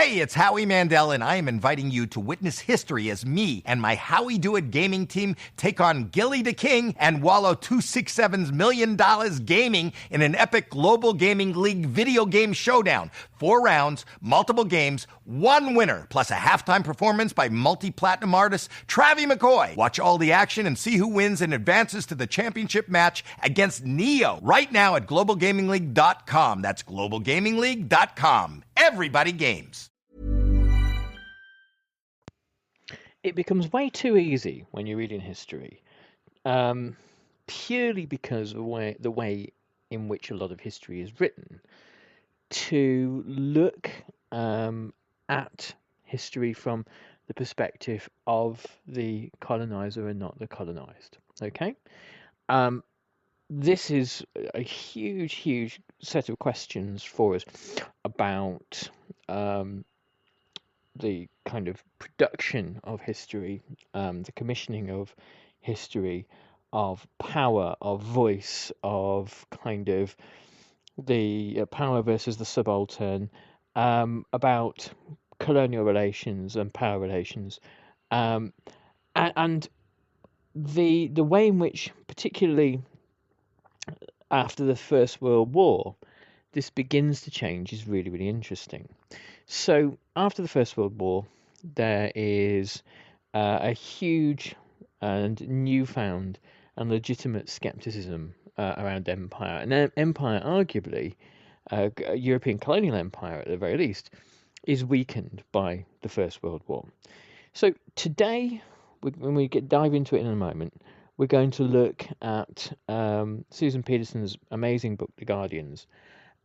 Hey, it's Howie Mandel, and I am inviting you to witness history as me and my Howie Do It gaming team take on Gilly the King and Wallow 267's $1 million gaming in an epic global gaming league video game showdown. 4 rounds, multiple games, 1 winner, plus a halftime performance by multi-platinum artist Travie McCoy. Watch all the action and see who wins and advances to the championship match against Neo right now at globalgamingleague.com. That's globalgamingleague.com. Everybody games. It becomes way too easy when you're reading history, purely because of the way in which a lot of history is written, to look at history from the perspective of the colonizer and not the colonized. Okay? This is a huge, huge set of questions for us about the kind of production of history, the commissioning of history, of power, of voice, of kind of the power versus the subaltern, about colonial relations and power relations, and the way in which, particularly after the First World War, this begins to change is really, really interesting. So after the First World War, there is a huge and newfound and legitimate skepticism around empire. And empire, arguably, European colonial empire at the very least, is weakened by the First World War. So today, when we dive into it in a moment, we're going to look at Susan Pedersen's amazing book, The Guardians,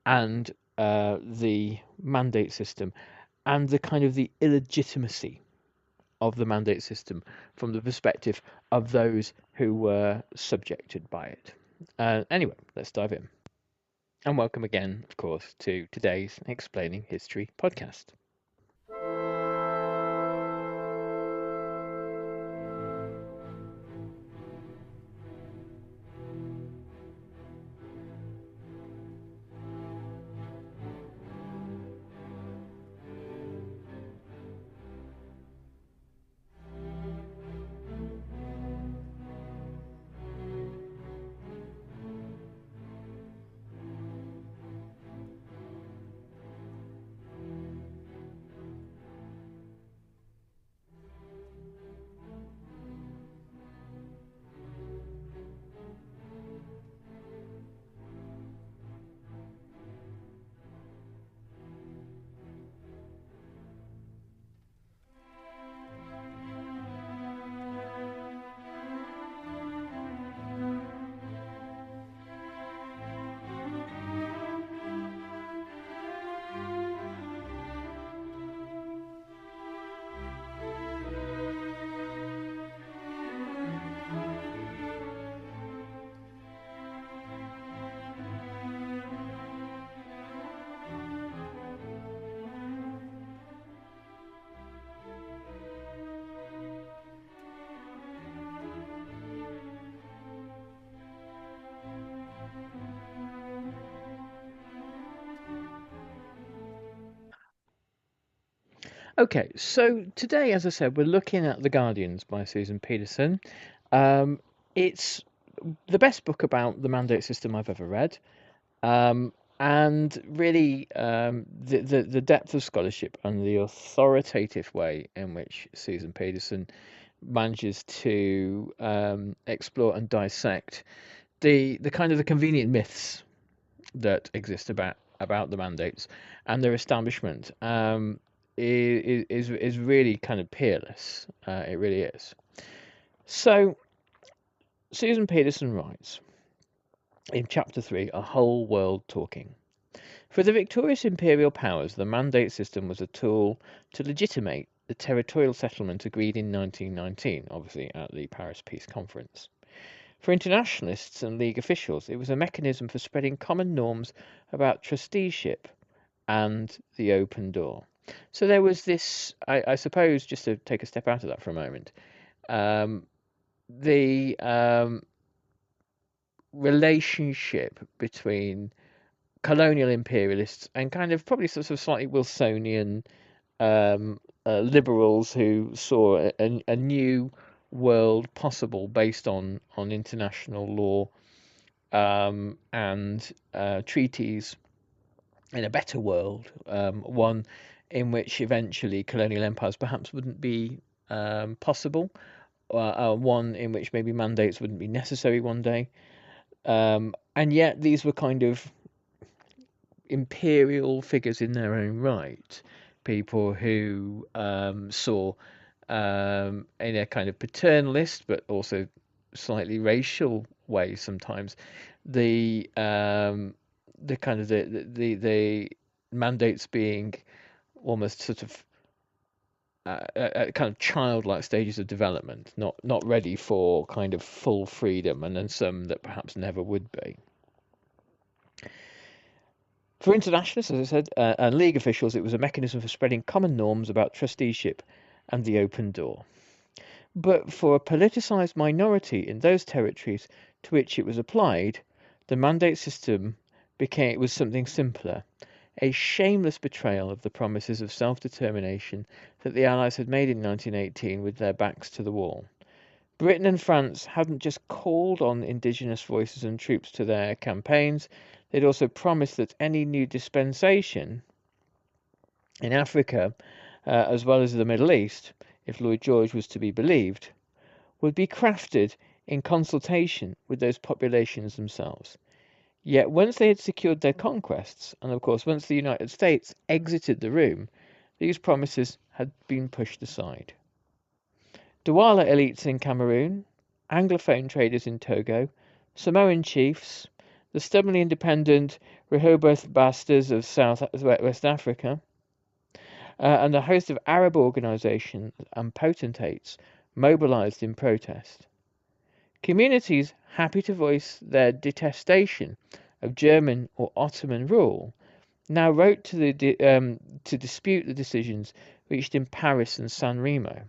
and the mandate system, and the kind of the illegitimacy of the mandate system from the perspective of those who were subjected by it. Anyway, let's dive in. And welcome again, of course, to today's Explaining History podcast. Okay, so today, as I said, we're looking at The Guardians by Susan Pedersen. It's the best book about the mandate system I've ever read, and really the depth of scholarship and the authoritative way in which Susan Pedersen manages to explore and dissect the kind of the convenient myths that exist about the mandates and their establishment. Is really kind of peerless. It really is. So Susan Pedersen writes in chapter 3, A Whole World Talking. For the victorious imperial powers, the mandate system was a tool to legitimate the territorial settlement agreed in 1919, obviously at the Paris Peace Conference. For internationalists and league officials, it was a mechanism for spreading common norms about trusteeship and the open door. So there was this, I suppose, just to take a step out of that for a moment, the relationship between colonial imperialists and kind of probably sort of slightly Wilsonian liberals who saw a new world possible based on international law and treaties in a better world, one in which eventually colonial empires perhaps wouldn't be possible, one in which maybe mandates wouldn't be necessary one day. And yet these were kind of imperial figures in their own right, people who saw in a kind of paternalist but also slightly racial way sometimes the kind of the mandates being almost sort of at kind of childlike stages of development, not ready for kind of full freedom, and then some that perhaps never would be. For internationalists, as I said, and league officials, it was a mechanism for spreading common norms about trusteeship and the open door. But for a politicised minority in those territories to which it was applied, the mandate system was something simpler, a shameless betrayal of the promises of self-determination that the Allies had made in 1918 with their backs to the wall. Britain and France hadn't just called on indigenous voices and troops to their campaigns, they'd also promised that any new dispensation in Africa, as well as the Middle East, if Lloyd George was to be believed, would be crafted in consultation with those populations themselves. Yet once they had secured their conquests, and of course once the United States exited the room, these promises had been pushed aside. Douala elites in Cameroon, Anglophone traders in Togo, Samoan chiefs, the stubbornly independent Rehoboth bastards of West Africa, and a host of Arab organisations and potentates mobilised in protest. Communities happy to voice their detestation of German or Ottoman rule now wrote to dispute the decisions reached in Paris and San Remo.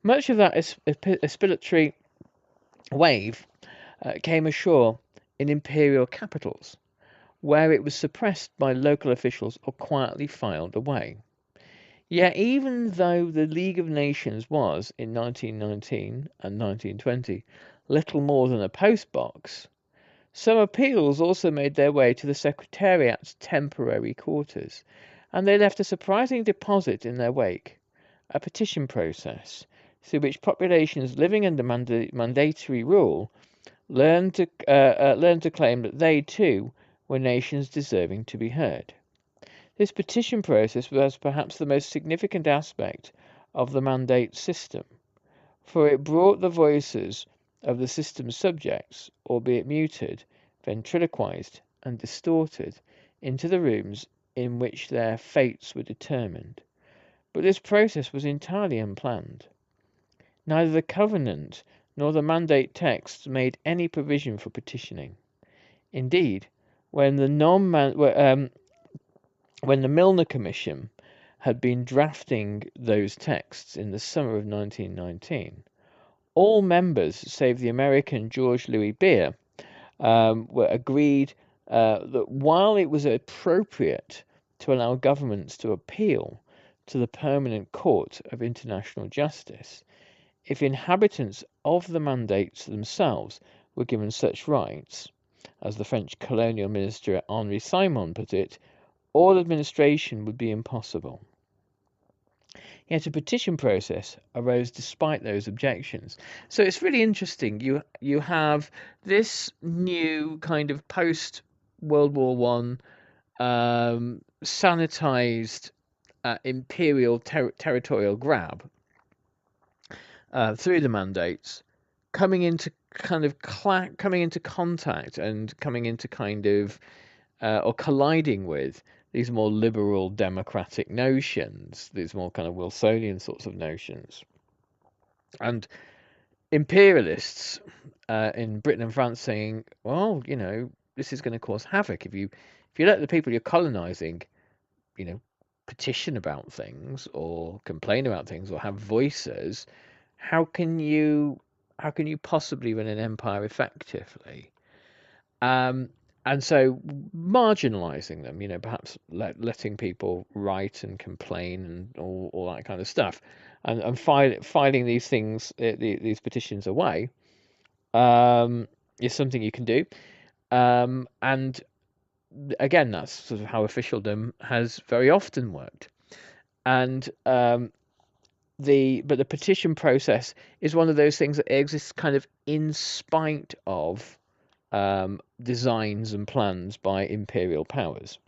Much of that aspiratory wave came ashore in imperial capitals, where it was suppressed by local officials or quietly filed away. Yet even though the League of Nations was, in 1919 and 1920, little more than a postbox, some appeals also made their way to the Secretariat's temporary quarters, and they left a surprising deposit in their wake, a petition process through which populations living under mandatory rule learned to claim that they too were nations deserving to be heard. This petition process was perhaps the most significant aspect of the mandate system, for it brought the voices of the system's subjects, albeit muted, ventriloquized, and distorted, into the rooms in which their fates were determined. But this process was entirely unplanned. Neither the covenant nor the mandate texts made any provision for petitioning. Indeed, when the Milner Commission had been drafting those texts in the summer of 1919, all members, save the American George Louis Beer, were agreed that while it was appropriate to allow governments to appeal to the Permanent Court of International Justice, if inhabitants of the mandates themselves were given such rights, as the French colonial minister Henri Simon put it, all administration would be impossible. Yet a petition process arose despite those objections. So it's really interesting. You have this new kind of post World War One sanitized imperial territorial grab through the mandates, coming into coming into contact and coming into kind of or colliding with these more liberal democratic notions, these more kind of Wilsonian sorts of notions. And imperialists in Britain and France saying, well, this is going to cause havoc if you let the people you're colonizing, petition about things or complain about things or have voices, how can you possibly run an empire effectively? and so marginalizing them, perhaps letting people write and complain and all that kind of stuff, and filing these things, these petitions away, is something you can do. And again, that's sort of how officialdom has very often worked. And the petition process is one of those things that exists kind of in spite of designs and plans by imperial powers.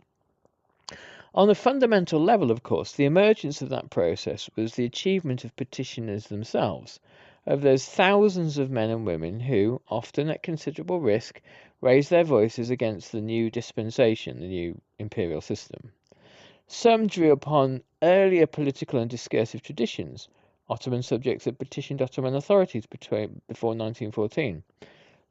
On a fundamental level, of course, the emergence of that process was the achievement of petitioners themselves, of those thousands of men and women who, often at considerable risk, raised their voices against the new dispensation, the new imperial system. Some drew upon earlier political and discursive traditions. Ottoman subjects had petitioned Ottoman authorities before 1914.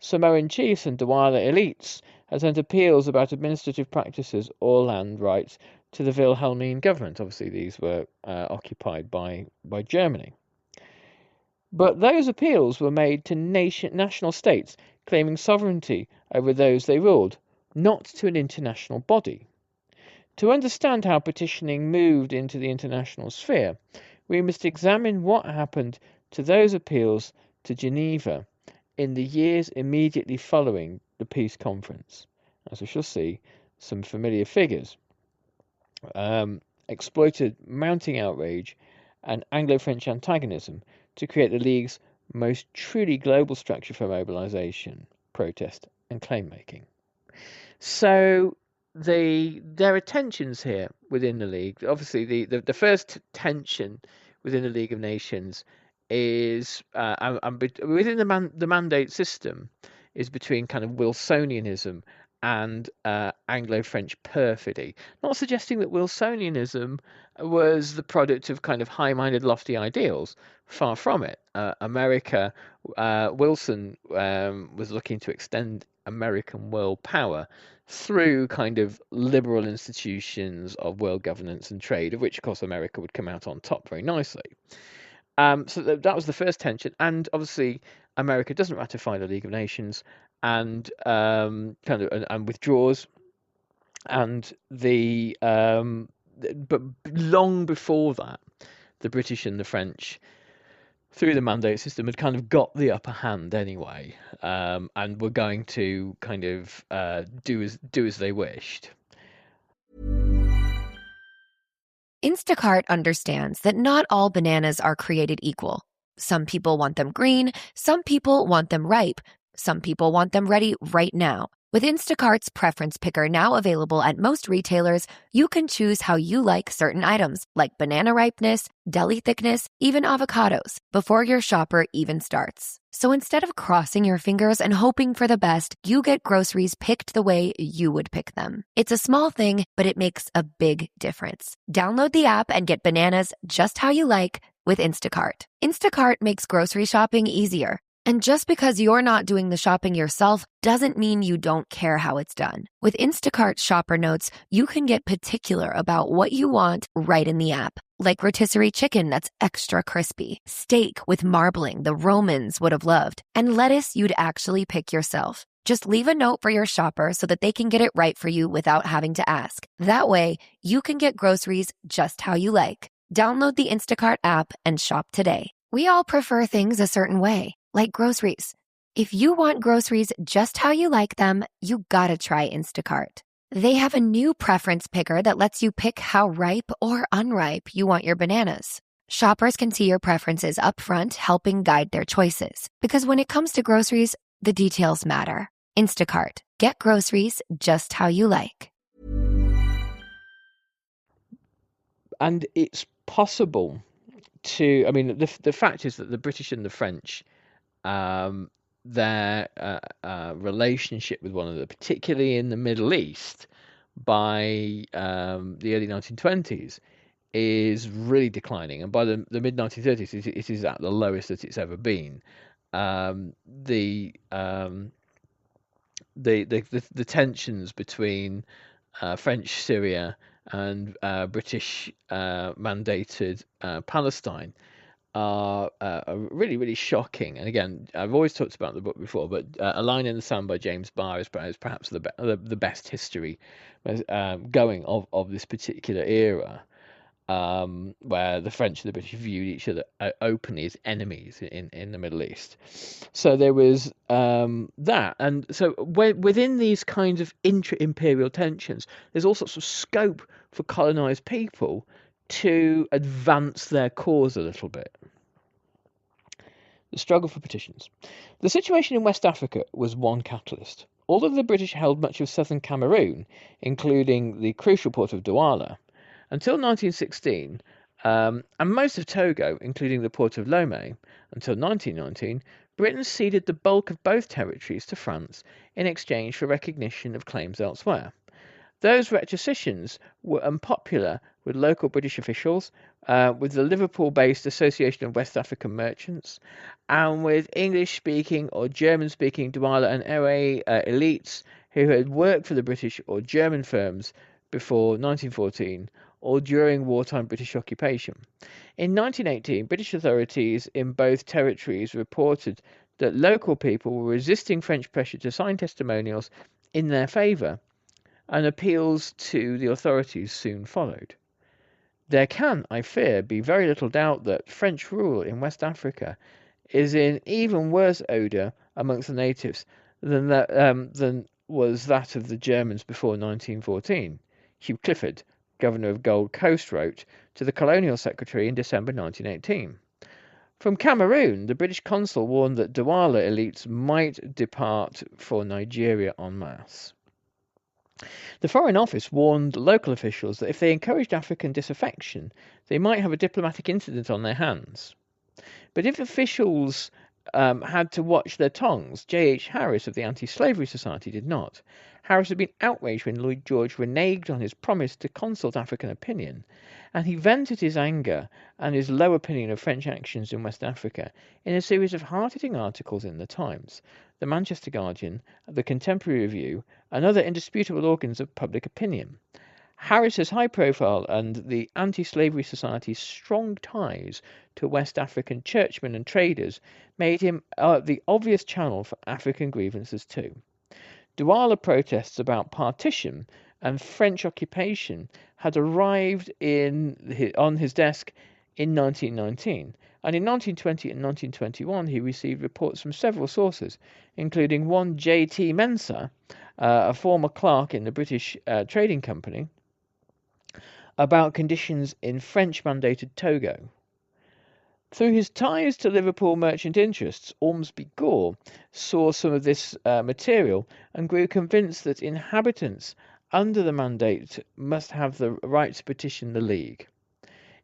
Samoan chiefs and Douala elites had sent appeals about administrative practices or land rights to the Wilhelmine government. Obviously, these were occupied by Germany. But those appeals were made to national states claiming sovereignty over those they ruled, not to an international body. To understand how petitioning moved into the international sphere, we must examine what happened to those appeals to Geneva in the years immediately following the peace conference. As we shall see, some familiar figures exploited mounting outrage and Anglo-French antagonism to create the League's most truly global structure for mobilization, protest, and claim-making. So there are tensions here within the League. Obviously, the first tension within the League of Nations is within the mandate system is between kind of Wilsonianism and Anglo-French perfidy. Not suggesting that Wilsonianism was the product of kind of high-minded, lofty ideals. Far from it. Wilson was looking to extend American world power through kind of liberal institutions of world governance and trade, of which, of course, America would come out on top very nicely. So that was the first tension, and obviously America doesn't ratify the League of Nations and and withdraws, and but long before that, the British and the French, through the mandate system, had kind of got the upper hand anyway, and were going to kind of do as they wished. Instacart understands that not all bananas are created equal. Some people want them green, some people want them ripe, some people want them ready right now. With Instacart's Preference Picker now available at most retailers, you can choose how you like certain items, like banana ripeness, deli thickness, even avocados, before your shopper even starts. So instead of crossing your fingers and hoping for the best, you get groceries picked the way you would pick them. It's a small thing, but it makes a big difference. Download the app and get bananas just how you like with Instacart. Instacart makes grocery shopping easier. And just because you're not doing the shopping yourself doesn't mean you don't care how it's done. With Instacart Shopper Notes, you can get particular about what you want right in the app. Like rotisserie chicken that's extra crispy, steak with marbling the Romans would have loved, and lettuce you'd actually pick yourself. Just leave a note for your shopper so that they can get it right for you without having to ask. That way, you can get groceries just how you like. Download the Instacart app and shop today. We all prefer things a certain way. Like groceries. If you want groceries just how you like them, you gotta try Instacart. They have a new preference picker that lets you pick how ripe or unripe you want your bananas. Shoppers can see your preferences up front, helping guide their choices. Because when it comes to groceries, the details matter. Instacart. Get groceries just how you like. And it's possible to, I mean, the fact is that the British and the French, their relationship with one another, particularly in the Middle East, by the early 1920s, is really declining, and by the mid 1930s, it is at the lowest that it's ever been. The tensions between French Syria and British mandated Palestine are really, really shocking. And again, I've always talked about the book before, but A Line in the Sand by James Barr is perhaps the best history going of this particular era, where the French and the British viewed each other openly as enemies in the Middle East. So there was that. And so within these kinds of intra-imperial tensions, there's all sorts of scope for colonized people to advance their cause a little bit. The struggle for petitions. The situation in West Africa was one catalyst. Although the British held much of southern Cameroon, including the crucial port of Douala, until 1916, and most of Togo, including the port of Lomé, until 1919, Britain ceded the bulk of both territories to France in exchange for recognition of claims elsewhere. Those retrocessions were unpopular with local British officials, with the Liverpool-based Association of West African Merchants, and with English-speaking or German-speaking Douala and Ewe elites who had worked for the British or German firms before 1914 or during wartime British occupation. In 1918, British authorities in both territories reported that local people were resisting French pressure to sign testimonials in their favour, and appeals to the authorities soon followed. There can, I fear, be very little doubt that French rule in West Africa is in even worse odour amongst the natives than was that of the Germans before 1914. Hugh Clifford, governor of Gold Coast, wrote to the colonial secretary in December 1918. From Cameroon, the British consul warned that Douala elites might depart for Nigeria en masse. The Foreign Office warned local officials that if they encouraged African disaffection, they might have a diplomatic incident on their hands. But if officials had to watch their tongues, J.H. Harris of the Anti-Slavery Society did not. Harris had been outraged when Lloyd George reneged on his promise to consult African opinion, and he vented his anger and his low opinion of French actions in West Africa in a series of hard-hitting articles in the Times, the Manchester Guardian, the Contemporary Review, and other indisputable organs of public opinion. Harris's high profile and the Anti-Slavery Society's strong ties to West African churchmen and traders made him the obvious channel for African grievances too. Douala protests about partition and French occupation had arrived on his desk in 1919, and in 1920 and 1921 he received reports from several sources, including one J.T. Mensah, a former clerk in the British Trading Company, about conditions in French-mandated Togo. Through his ties to Liverpool merchant interests, Ormsby Gore saw some of this material and grew convinced that inhabitants under the mandate must have the right to petition the League.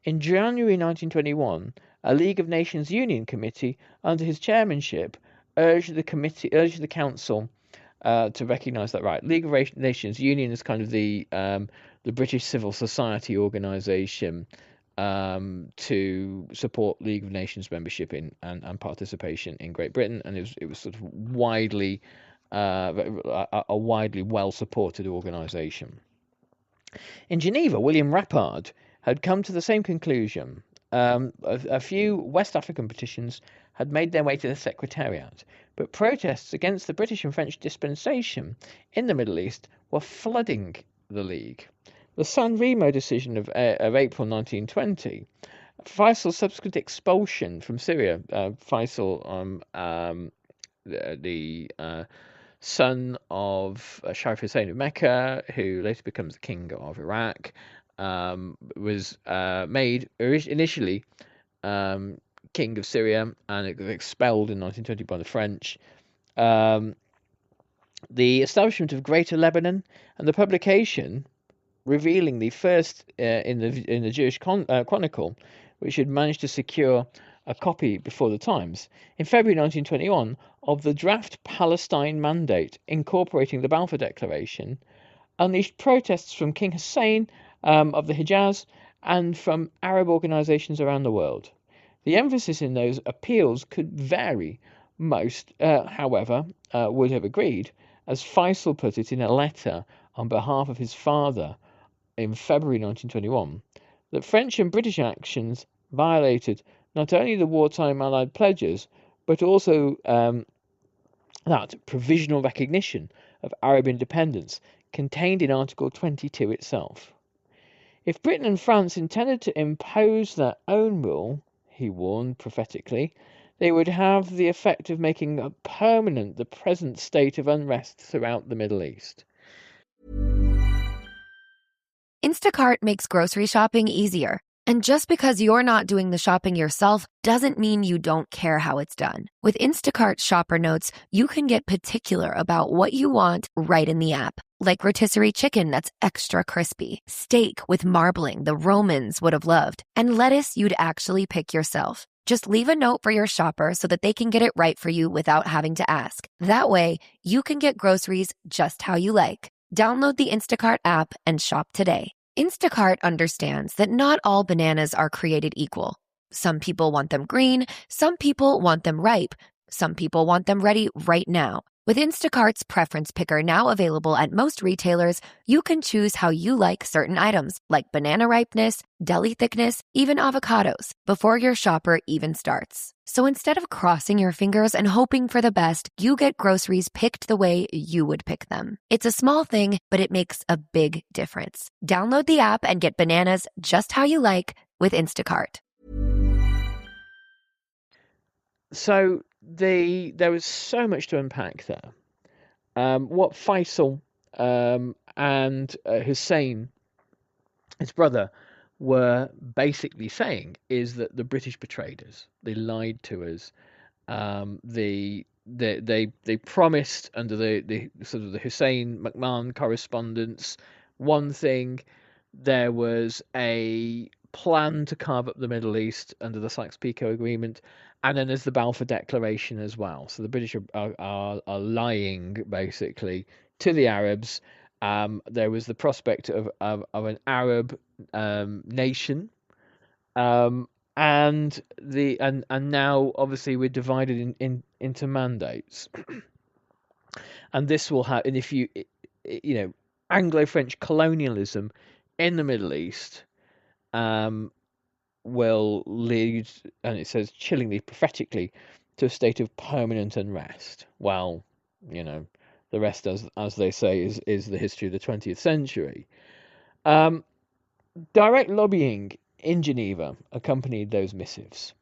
In January 1921, a League of Nations Union committee under his chairmanship urged the council to recognise that right. League of Nations Union is kind of the British civil society organisation to support League of Nations membership in and participation in Great Britain, and it was sort of widely a widely well supported organisation. In Geneva, William Rappard had come to the same conclusion. A few West African petitions had made their way to the Secretariat, but protests against the British and French dispensation in the Middle East were flooding the League. The San Remo decision of April 1920, Faisal's subsequent expulsion from Syria, Faisal, the son of Sharif Hussein of Mecca, who later becomes the king of Iraq, was made initially king of Syria, and it was expelled in 1920 by the French. The establishment of Greater Lebanon and the publication revealing the first in the Jewish Chronicle, which had managed to secure a copy before the Times, in February 1921, of the draft Palestine Mandate incorporating the Balfour Declaration, unleashed protests from King Hussein of the Hijaz and from Arab organisations around the world. The emphasis in those appeals could vary. Most, however, would have agreed, as Faisal put it in a letter on behalf of his father in February 1921, that French and British actions violated not only the wartime Allied pledges, but also that provisional recognition of Arab independence contained in Article 22 itself. If Britain and France intended to impose their own rule, he warned prophetically, they would have the effect of making permanent the present state of unrest throughout the Middle East. Instacart makes grocery shopping easier. And just because you're not doing the shopping yourself doesn't mean you don't care how it's done. With Instacart Shopper Notes, you can get particular about what you want right in the app. Like rotisserie chicken that's extra crispy, steak with marbling the Romans would have loved, and lettuce you'd actually pick yourself. Just leave a note for your shopper so that they can get it right for you without having to ask. That way, you can get groceries just how you like. Download the Instacart app and shop today. Instacart understands that not all bananas are created equal. Some people want them green, some people want them ripe, some people want them ready right now. With Instacart's Preference Picker now available at most retailers, you can choose how you like certain items, like banana ripeness, deli thickness, even avocados, before your shopper even starts. So instead of crossing your fingers and hoping for the best, you get groceries picked the way you would pick them. It's a small thing, but it makes a big difference. Download the app and get bananas just how you like with Instacart. So there was so much to unpack there. What Faisal and Hussein, his brother, were basically saying is that the British betrayed us. They lied to us. They promised under the sort of the Hussein McMahon correspondence one thing. There was a plan to carve up the Middle East under the Sykes-Picot Agreement, and then there's the Balfour Declaration as well. So the British are lying basically to the Arabs. There was the prospect of an Arab nation, and now obviously we're divided into mandates, and this will have. And if you Anglo-French colonialism in the Middle East will lead, and it says chillingly, prophetically, to a state of permanent unrest. Well, the rest, as they say, is the history of the 20th century. Direct lobbying in Geneva accompanied those missives.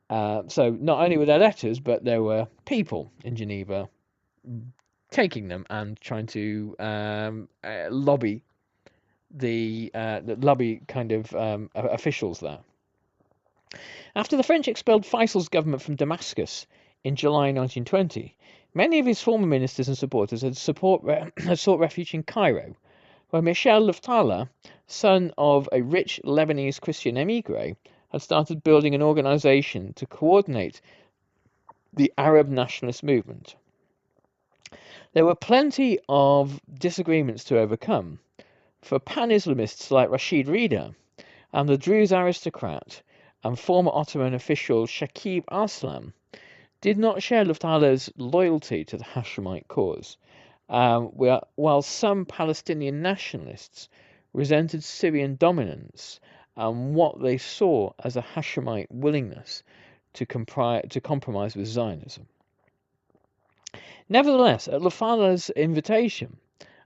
So not only were there letters, but there were people in Geneva taking them and trying to lobby the kind of officials there. After the French expelled Faisal's government from Damascus in July 1920, many of his former ministers and supporters had sought refuge in Cairo, where Michel Luftala, son of a rich Lebanese Christian emigre, had started building an organization to coordinate the Arab nationalist movement. There were plenty of disagreements to overcome, for pan-Islamists like Rashid Rida and the Druze aristocrat and former Ottoman official Shakib Arslan did not share Luftala's loyalty to the Hashemite cause, while some Palestinian nationalists resented Syrian dominance and what they saw as a Hashemite willingness to compromise with Zionism. Nevertheless, at Luftala's invitation,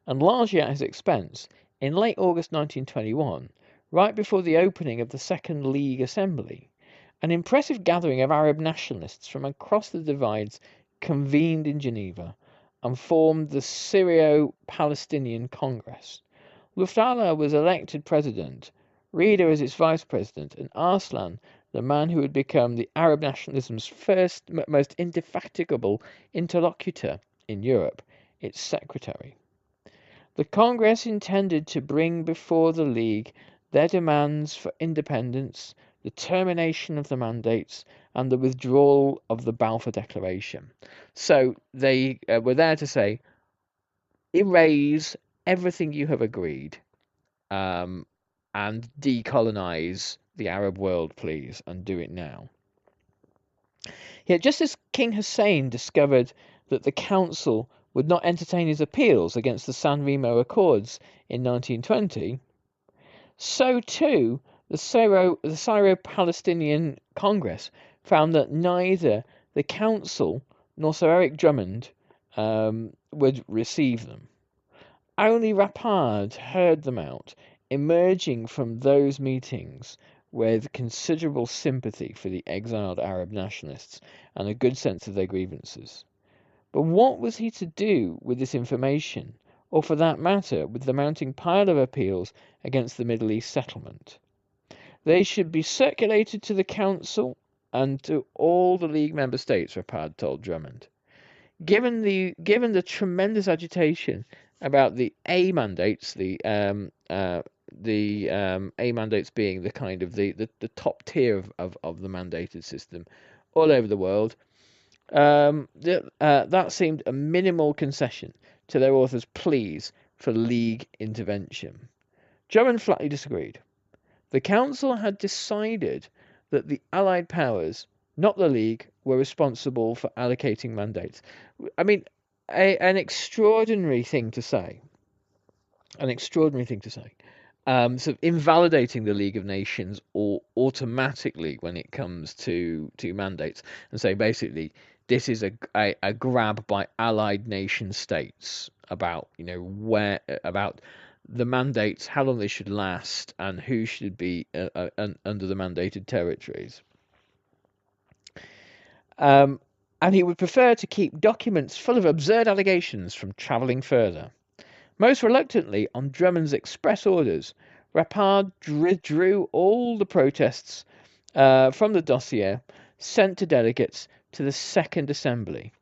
and largely at his expense, in late August 1921, right before the opening of the Second League Assembly, an impressive gathering of Arab nationalists from across the divides convened in Geneva and formed the Syrio-Palestinian Congress. Luftala was elected president, Rida as its vice president, and Arslan, the man who would become the Arab nationalism's first, most indefatigable interlocutor in Europe, its secretary. The Congress intended to bring before the League their demands for independence, the termination of the mandates, and the withdrawal of the Balfour Declaration. So they were there to say, erase everything you have agreed, and decolonize the Arab world, please, and do it now. Yet just as King Hussein discovered that the council would not entertain his appeals against the San Remo Accords in 1920, so too The Syro-Palestinian Congress found that neither the council nor Sir Eric Drummond would receive them. Only Rapard heard them out, emerging from those meetings with considerable sympathy for the exiled Arab nationalists and a good sense of their grievances. But what was he to do with this information, or for that matter, with the mounting pile of appeals against the Middle East settlement? They should be circulated to the Council and to all the League member states, Rapard told Drummond. Given the tremendous agitation about the A mandates, the A mandates being the kind of the top tier of the mandated system all over the world, that seemed a minimal concession to their authors' pleas for League intervention. Drummond flatly disagreed. The Council had decided that the Allied powers, not the League, were responsible for allocating mandates. I mean, an extraordinary thing to say. An extraordinary thing to say. Sort of invalidating the League of Nations automatically when it comes to mandates, and say basically this is a grab by allied nation states about about the mandates, how long they should last, and who should be under the mandated territories. And he would prefer to keep documents full of absurd allegations from travelling further. Most reluctantly, on Drummond's express orders, Rapard withdrew all the protests from the dossier sent to delegates to the Second Assembly,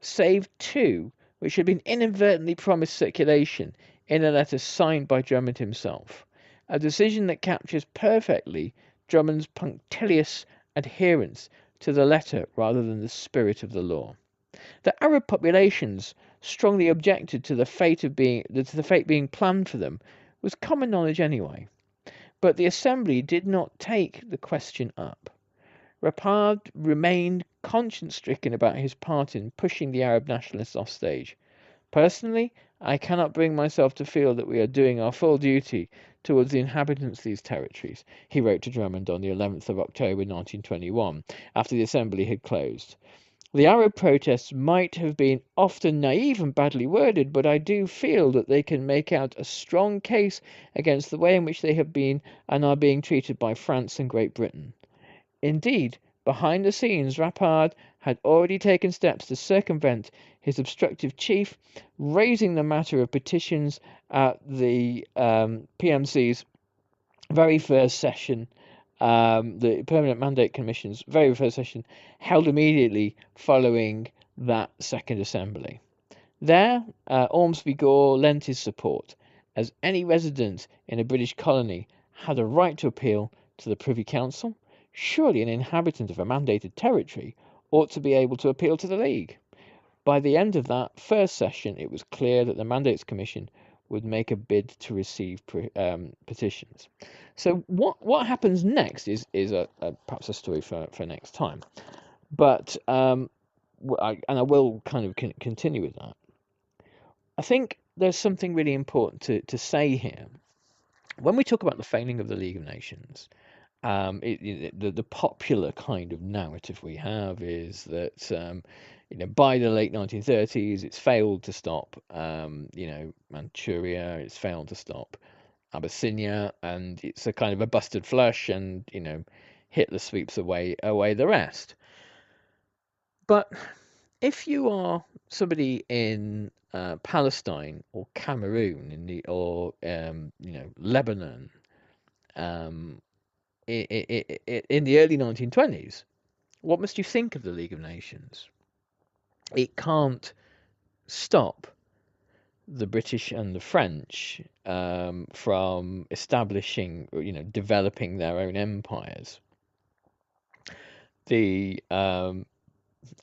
save two which had been inadvertently promised circulation in a letter signed by Drummond himself, a decision that captures perfectly Drummond's punctilious adherence to the letter rather than the spirit of the law. The Arab populations strongly objected to the fate being planned for them was common knowledge anyway, but the Assembly did not take the question up. Rapard remained conscience-stricken about his part in pushing the Arab nationalists off stage. Personally, I cannot bring myself to feel that we are doing our full duty towards the inhabitants of these territories, he wrote to Drummond on the 11th of October 1921, after the Assembly had closed. The Arab protests might have been often naive and badly worded, but I do feel that they can make out a strong case against the way in which they have been and are being treated by France and Great Britain. Indeed, behind the scenes, Rapard had already taken steps to circumvent his obstructive chief, raising the matter of petitions at the PMC's very first session, the Permanent Mandate Commission's very first session, held immediately following that Second Assembly. There, Ormsby Gore lent his support, as any resident in a British colony had a right to appeal to the Privy Council. Surely an inhabitant of a mandated territory ought to be able to appeal to the League. By the end of that first session, it was clear that the Mandates Commission would make a bid to receive petitions. So what happens next is perhaps a story for next time. But I will kind of continue with that. I think there's something really important to say here. When we talk about the failing of the League of Nations, the popular kind of narrative we have is that by the late 1930s it's failed to stop Manchuria, it's failed to stop Abyssinia, and it's a kind of a busted flush, and Hitler sweeps away the rest. But if you are somebody in Palestine or Cameroon or Lebanon, in the early 1920s, what must you think of the League of Nations? It can't stop the British and the French from establishing, developing their own empires. The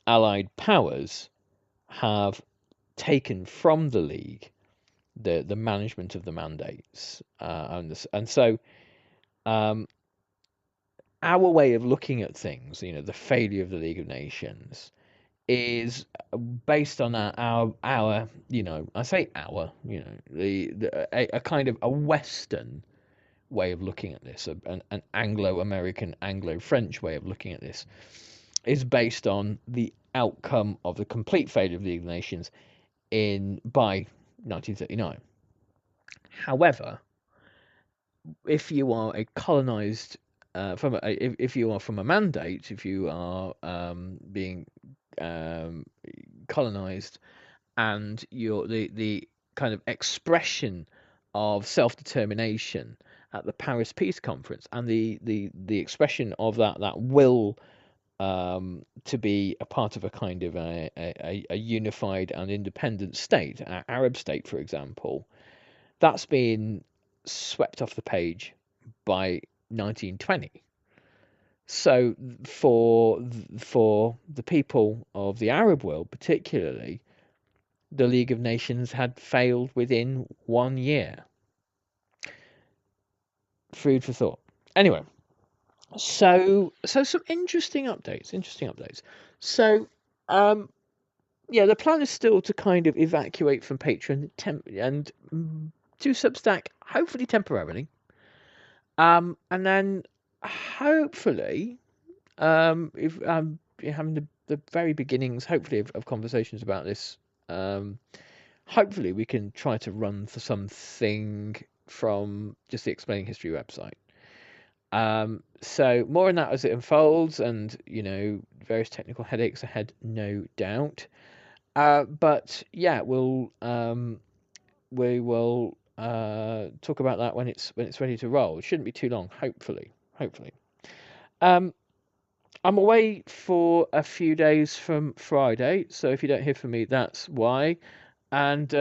Allied powers have taken from the League the management of the mandates, and so our way of looking at things, the failure of the League of Nations, is based on our I say our, a kind of a Western way of looking at this, an Anglo-American, Anglo-French way of looking at this, is based on the outcome of the complete failure of the League of Nations by 1939. However, if you are a colonized if you are from a mandate, if you are being colonized, and you're the kind of expression of self-determination at the Paris Peace Conference, and the expression of that will to be a part of a kind of a unified and independent state, an Arab state, for example, that's been swept off the page by 1920. So for the people of the Arab world, particularly, the League of Nations had failed within 1 year. Food for thought. Anyway, so some interesting updates. So the plan is still to kind of evacuate from Patreon and do Substack, hopefully temporarily, and then hopefully, if you're having the very beginnings, hopefully, of conversations about this, hopefully we can try to run for something from just the Explaining History website. So more on that as it unfolds, and various technical headaches ahead, no doubt. But yeah, we will talk about that when it's ready to roll. It shouldn't be too long, hopefully. I'm away for a few days from Friday, so if you don't hear from me, that's why. And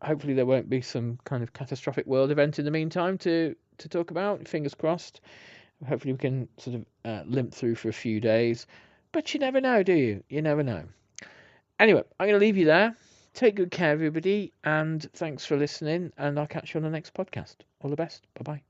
hopefully there won't be some kind of catastrophic world event in the meantime to talk about. Fingers crossed. Hopefully we can sort of limp through for a few days, but you never know, do you? You never know. Anyway, I'm going to leave you there. Take good care, everybody, and thanks for listening, and I'll catch you on the next podcast. All the best. Bye-bye.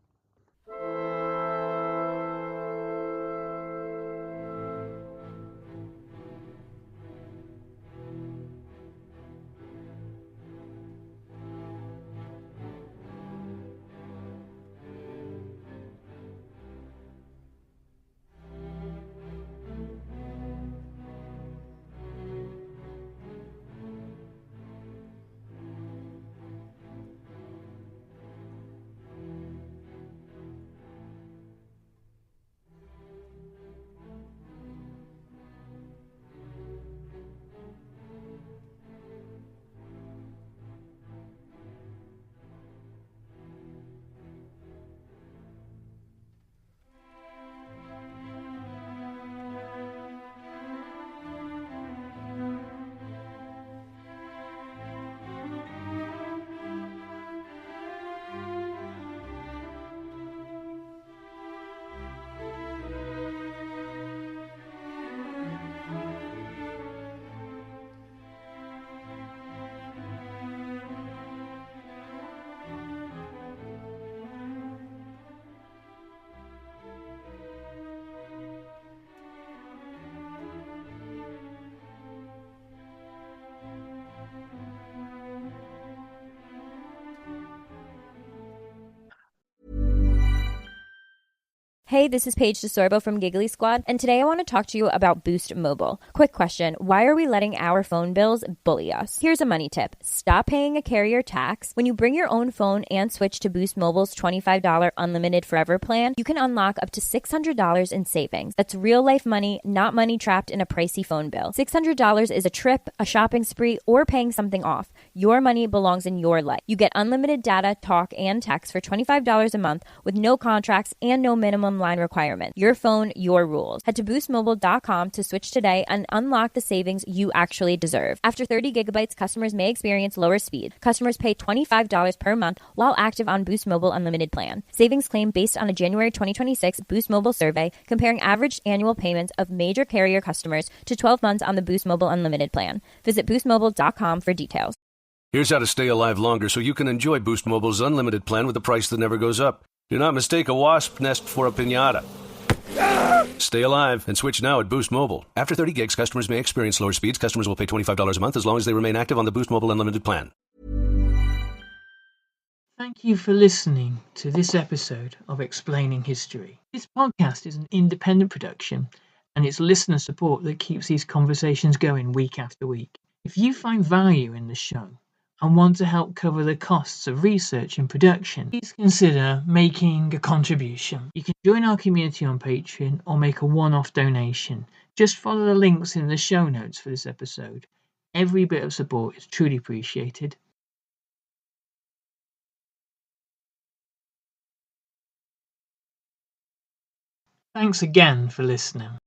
Hey, this is Paige DeSorbo from Giggly Squad, and today I want to talk to you about Boost Mobile. Quick question, why are we letting our phone bills bully us? Here's a money tip. Stop paying a carrier tax. When you bring your own phone and switch to Boost Mobile's $25 unlimited forever plan, you can unlock up to $600 in savings. That's real-life money, not money trapped in a pricey phone bill. $600 is a trip, a shopping spree, or paying something off. Your money belongs in your life. You get unlimited data, talk, and text for $25 a month with no contracts and no minimum line requirement. Your phone, your rules. Head to boostmobile.com to switch today and unlock the savings you actually deserve. After 30 gigabytes, customers may experience lower speed. Customers pay $25 per month while active on Boost Mobile Unlimited plan. Savings claim based on a January 2026 Boost Mobile survey comparing average annual payments of major carrier customers to 12 months on the Boost Mobile Unlimited plan. Visit boostmobile.com for details. Here's how to stay alive longer so you can enjoy Boost Mobile's unlimited plan with a price that never goes up. Do not mistake a wasp nest for a piñata. Stay alive and switch now at Boost Mobile. After 30 gigs, customers may experience slower speeds. Customers will pay $25 a month as long as they remain active on the Boost Mobile Unlimited plan. Thank you for listening to this episode of Explaining History. This podcast is an independent production, and it's listener support that keeps these conversations going week after week. If you find value in the show and want to help cover the costs of research and production, please consider making a contribution. You can join our community on Patreon or make a one-off donation. Just follow the links in the show notes for this episode. Every bit of support is truly appreciated. Thanks again for listening.